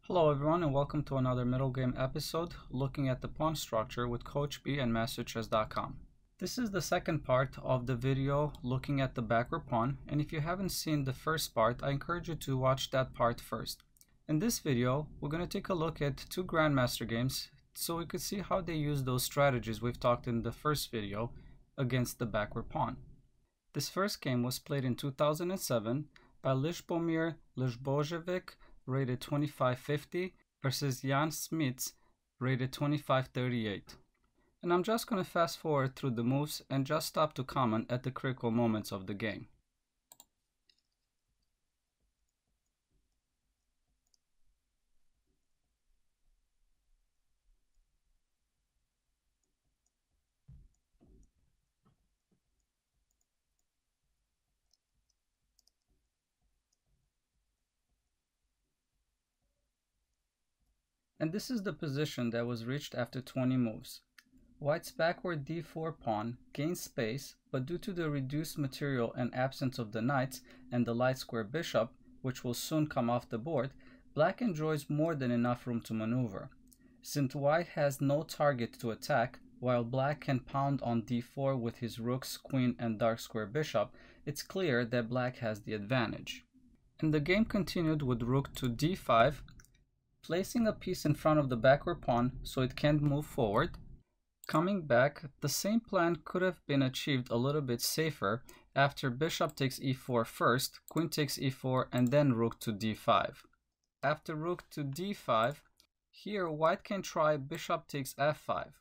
Hello everyone and welcome to another middle game episode looking at the pawn structure with Coach B and masteryourchess.com. This is the second part of the video looking at the backward pawn, and if you haven't seen the first part, I encourage you to watch that part first. In this video, we're going to take a look at two grandmaster games so we could see how they use those strategies we've talked in the first video against the backward pawn. This first game was played in 2007 by Ljubomier Ljubozjevic, rated 2550, versus Jan Smits, rated 2538. And I'm just going to fast forward through the moves and just stop to comment at the critical moments of the game. And this is the position that was reached after 20 moves. White's backward d4 pawn gains space, but due to the reduced material and absence of the knights and the light square bishop, which will soon come off the board, black enjoys more than enough room to maneuver. Since white has no target to attack, while black can pound on d4 with his rooks, queen, and dark square bishop, it's clear that black has the advantage. And the game continued with rook to d5, placing a piece in front of the backward pawn so it can't move forward. Coming back, the same plan could have been achieved a little bit safer after bishop takes e4 first, queen takes e4, and then rook to d5. After rook to d5, here white can try bishop takes f5.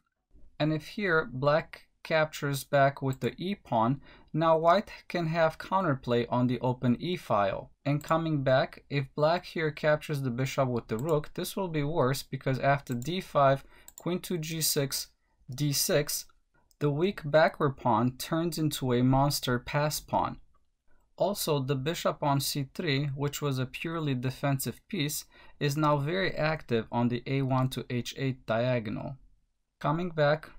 And if here black captures back with the e pawn, now white can have counterplay on the open e file. And coming back, if black here captures the bishop with the rook, this will be worse because after d5, queen to g6, d6, the weak backward pawn turns into a monster pass pawn. Also, the bishop on c3, which was a purely defensive piece, is now very active on the a1 to h8 diagonal. Coming back,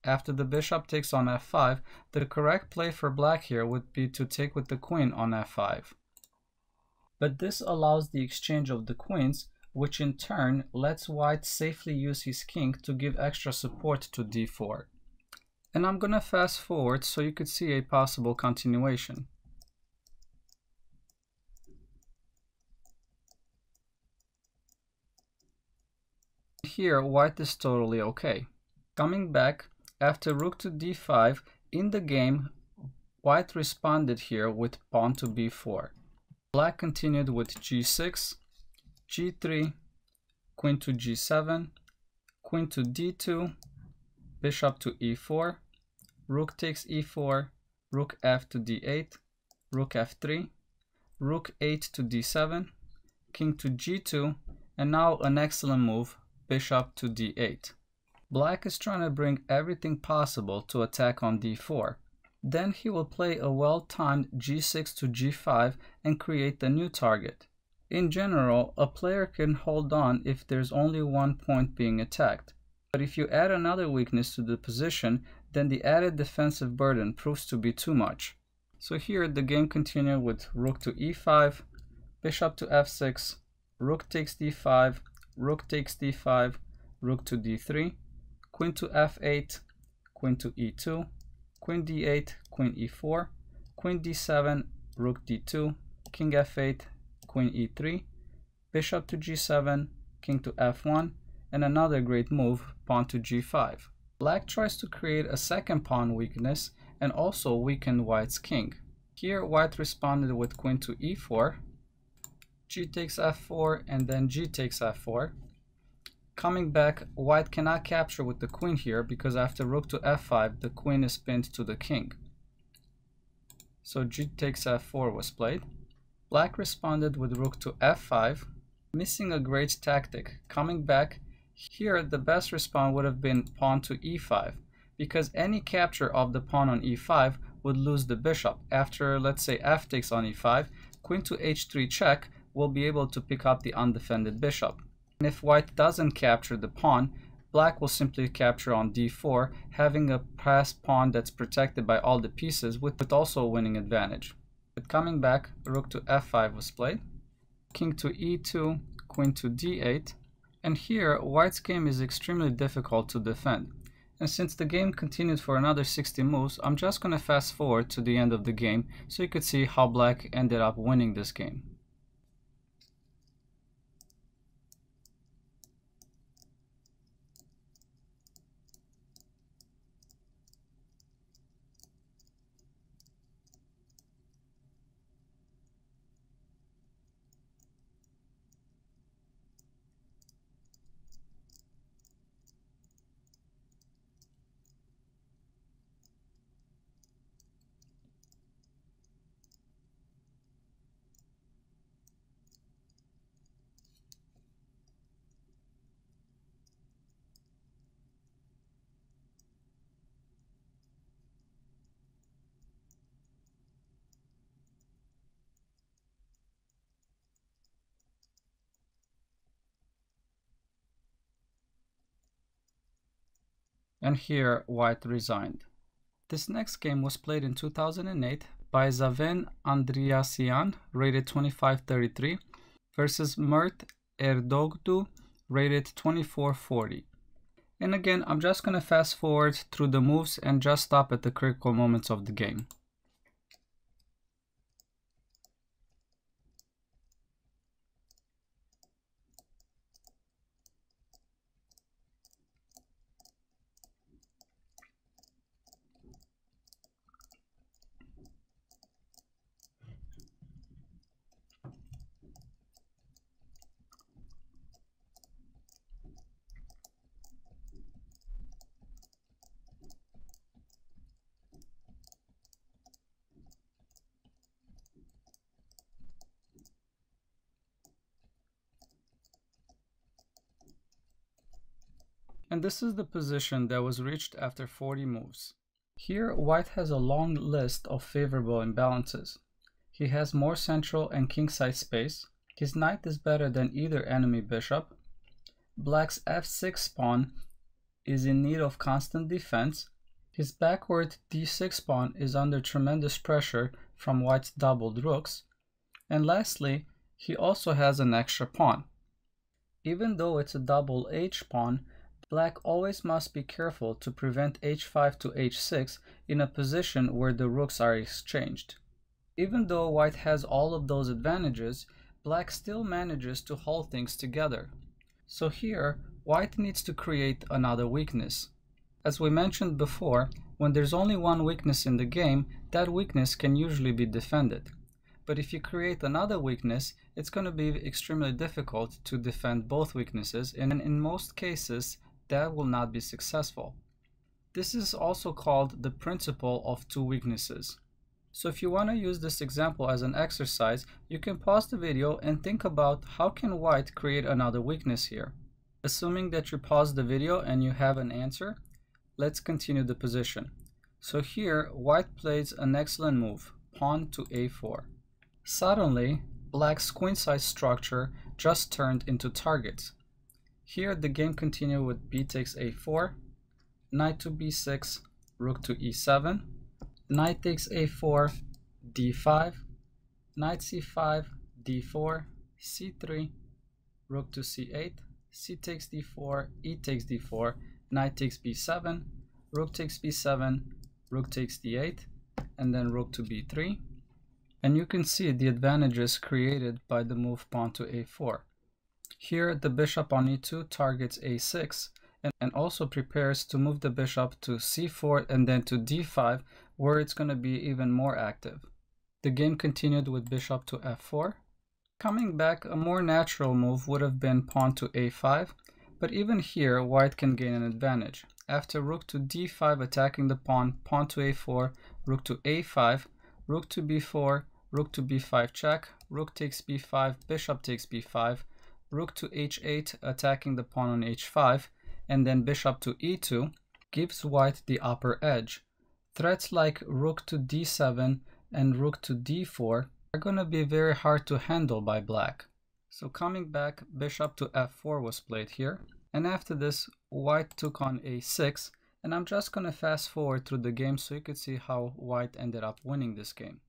after the bishop takes on f5, the correct play for black here would be to take with the queen on f5. But this allows the exchange of the queens, which in turn lets white safely use his king to give extra support to d4. And I'm gonna fast forward so you could see a possible continuation. Here, white is totally okay. Coming back, after rook to d5, in the game, white responded here with pawn to b4. Black continued with g6, g3, queen to g7, queen to d2, bishop to e4, rook takes e4, rook f to d8, rook f3, rook 8 to d7, king to g2, and now an excellent move, bishop to d8. Black is trying to bring everything possible to attack on d4. Then he will play a well-timed g6 to g5 and create the new target. In general, a player can hold on if there's only one point being attacked. But if you add another weakness to the position, then the added defensive burden proves to be too much. So here the game continued with rook to e5, bishop to f6, rook takes d5, rook takes d5, rook to d3, queen to f8, queen to e2, queen d8, queen e4, queen d7, rook d2, king f8, queen e3, bishop to g7, king to f1, and another great move, pawn to g5. Black tries to create a second pawn weakness and also weaken white's king. Here white responded with queen to e4, g takes f4, and then g takes f4. Coming back, white cannot capture with the queen here because after rook to f5, the queen is pinned to the king. So g takes f4 was played. Black responded with rook to f5, missing a great tactic. Coming back, here the best response would have been pawn to e5, because any capture of the pawn on e5 would lose the bishop. After, let's say, f takes on e5, queen to h3 check will be able to pick up the undefended bishop. And if white doesn't capture the pawn, black will simply capture on d4, having a passed pawn that's protected by all the pieces with also a winning advantage. But coming back, rook to f5 was played, king to e2, queen to d8, and here white's game is extremely difficult to defend. And since the game continued for another 60 moves, I'm just going to fast forward to the end of the game so you could see how black ended up winning this game. And here white resigned. This next game was played in 2008 by Zaven Andriasian, rated 2533, versus Mert Erdogdu, rated 2440. And again, I'm just going to fast forward through the moves and just stop at the critical moments of the game. And this is the position that was reached after 40 moves. Here, white has a long list of favorable imbalances. He has more central and king-side space. His knight is better than either enemy bishop. Black's f6 pawn is in need of constant defense. His backward d6 pawn is under tremendous pressure from white's doubled rooks. And lastly, he also has an extra pawn. Even though it's a double h pawn, black always must be careful to prevent h5 to h6 in a position where the rooks are exchanged. Even though white has all of those advantages, black still manages to hold things together. So here, white needs to create another weakness. As we mentioned before, when there's only one weakness in the game, that weakness can usually be defended. But if you create another weakness, it's going to be extremely difficult to defend both weaknesses, and in most cases, that will not be successful. This is also called the principle of two weaknesses. So if you want to use this example as an exercise, you can pause the video and think about how can white create another weakness here. Assuming that you pause the video and you have an answer, let's continue the position. So here, white plays an excellent move, pawn to a4. Suddenly, black's queen-side structure just turned into targets. Here the game continued with b takes a4, knight to b6, rook to e7, knight takes a4, d5, knight c5, d4, c3, rook to c8, c takes d4, e takes d4, knight takes b7, rook takes b7, rook takes d8, and then rook to b3. And you can see the advantages created by the move pawn to a4. Here, the bishop on e2 targets a6 and also prepares to move the bishop to c4 and then to d5, where it's going to be even more active. The game continued with bishop to f4. Coming back, a more natural move would have been pawn to a5, but even here, white can gain an advantage. After rook to d5 attacking the pawn, pawn to a4, rook to a5, rook to b4, rook to b5 check, rook takes b5, bishop takes b5, rook to h8 attacking the pawn on h5, and then bishop to e2 gives white the upper edge. Threats like rook to d7 and rook to d4 are going to be very hard to handle by black. So coming back, bishop to f4 was played here, and after this white took on a6, and I'm just going to fast forward through the game so you could see how white ended up winning this game.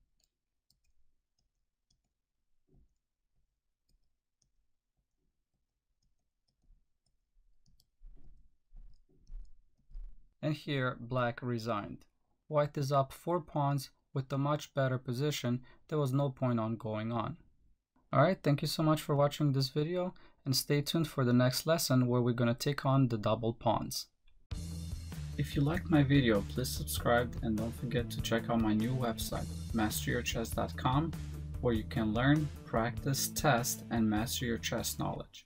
and here black resigned. White is up 4 pawns with a much better position. There was no point on going on. Alright, thank you so much for watching this video, and stay tuned for the next lesson where we're going to take on the double pawns. If you liked my video, please subscribe and don't forget to check out my new website, masteryourchess.com, where you can learn, practice, test, and master your chess knowledge.